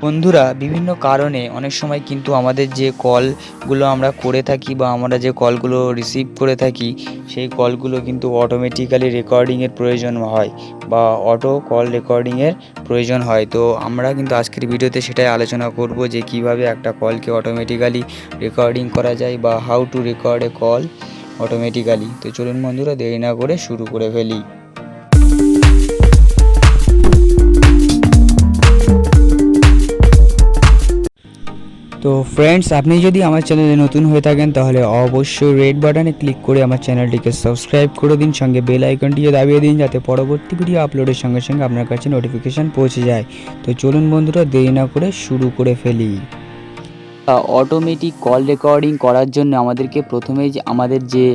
বন্ধুরা, বিভিন্ন কারণে অনেক সময় কিন্তু আমাদের যে কলগুলো আমরা করে থাকি বা আমরা যে কলগুলো রিসিভ করে থাকি, সেই কলগুলো কিন্তু অটোমেটিক্যালি রেকর্ডিংয়ের প্রয়োজন হয় বা অটো কল রেকর্ডিংয়ের প্রয়োজন হয়। তো আমরা কিন্তু আজকের ভিডিওতে সেটাই আলোচনা করব যে কিভাবে একটা কলকে অটোমেটিক্যালি রেকর্ডিং করা যায় বা how to record A call automatically. তো চলুন বন্ধুরা, দেরি না করে শুরু করে ফেলি। তো ফ্রেন্ডস, আপনি যদি আমার চ্যানেলে নতুন হয়ে থাকেন তাহলে অবশ্যই রেড বাটনে ক্লিক করে আমার চ্যানেলটিকে সাবস্ক্রাইব করে দিন, সঙ্গে বেল আইকনটিও দাবিয়ে দিন যাতে পরবর্তী ভিডিও আপলোডের সঙ্গে সঙ্গে আপনার কাছে নোটিফিকেশান পৌঁছে যায়। তো চলুন বন্ধুরা, দেরি না করে শুরু করে ফেলি। অটোমেটিক কল রেকর্ডিং করার জন্য আমাদেরকে প্রথমেই আমাদের যে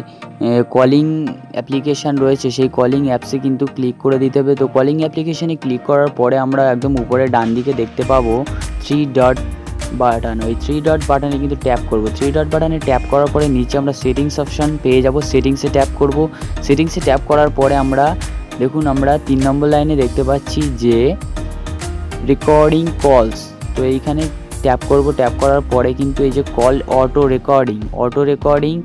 কলিং অ্যাপ্লিকেশান রয়েছে সেই কলিং অ্যাপসে কিন্তু ক্লিক করে দিতে হবে। তো কলিং অ্যাপ্লিকেশানে ক্লিক করার পরে আমরা একদম উপরে ডান দিকে দেখতে পাবো 3 ডট বাটন। ওই 3 ডট বাটনে কিন্তু ট্যাপ করব। 3 ডট বাটনে ট্যাপ করার পরে নিচে আমরা সেটিংস অপশান পেয়ে যাব। সেটিংসে ট্যাপ করব। সেটিংসে ট্যাপ করার পরে আমরা দেখুন, আমরা 3 নম্বর লাইনে দেখতে পাচ্ছি যে রেকর্ডিং কলস। তো এইখানে ট্যাপ করব। ট্যাপ করার পরে কিন্তু এই যে কল অটো রেকর্ডিং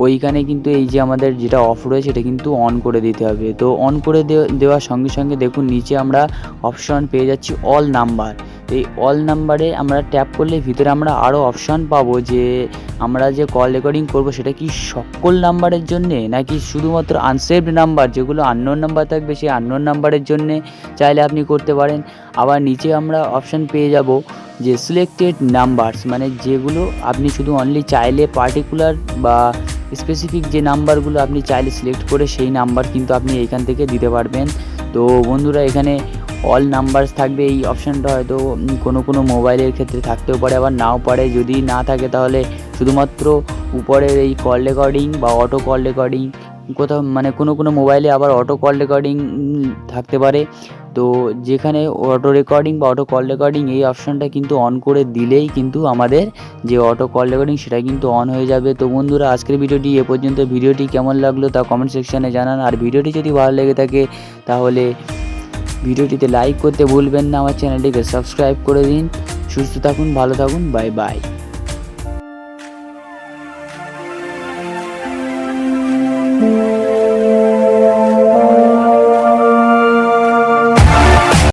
ওইখানে কিন্তু এই যে আমাদের যেটা অফ রয়েছে এটা কিন্তু অন করে দিতে হবে। তো অন করে দেওয়ার সঙ্গে সঙ্গে দেখুন নিচে আমরা অপশন পেয়ে যাচ্ছি অল নাম্বার। এই অল নাম্বারে আমরা ট্যাপ করলে ভিতরে আমরা আরও অপশান পাবো যে আমরা যে কল রেকর্ডিং করব সেটা কি সকল নাম্বারের জন্যে নাকি শুধুমাত্র আনসেভড নাম্বার, যেগুলো আননোন নাম্বার থাকবে সেই আননোন নাম্বারের জন্যে চাইলে আপনি করতে পারেন। আবার নিচে আমরা অপশান পেয়ে যাব যে সিলেক্টেড নাম্বারস, মানে যেগুলো আপনি শুধু অনলি চাইলে পার্টিকুলার বা স্পেসিফিক যে নাম্বারগুলো আপনি চাইলে সিলেক্ট করে সেই নাম্বার কিন্তু আপনি এইখান থেকে দিতে পারবেন। তো বন্ধুরা, এখানে অল নাম্বারস থাকবে এই অপশানটা হয়তো কোনো মোবাইলের ক্ষেত্রে থাকতেও পারে, আবার নাও পারে। যদি না থাকে তাহলে শুধুমাত্র উপরের এই কল রেকর্ডিং বা অটো কল রেকর্ডিং কোথাও, মানে কোনো মোবাইলে আবার অটো কল রেকর্ডিং থাকতে পারে। তো যেখানে অটো রেকর্ডিং বা অটো কল রেকর্ডিং এই অপশানটা কিন্তু অন করে দিলেই কিন্তু আমাদের যে অটো কল রেকর্ডিং সেটা কিন্তু অন হয়ে যাবে। তো বন্ধুরা, আজকের ভিডিওটি এ পর্যন্ত। ভিডিওটি কেমন লাগলো তা কমেন্ট সেকশানে জানান। আর ভিডিওটি যদি ভালো লেগে থাকে তাহলে ভিডিওটিতে লাইক করতে ভুলবেন না, আমার চ্যানেলটিকে সাবস্ক্রাইব করে দিন। সুস্থ থাকুন, ভালো থাকুন, বাই বাই।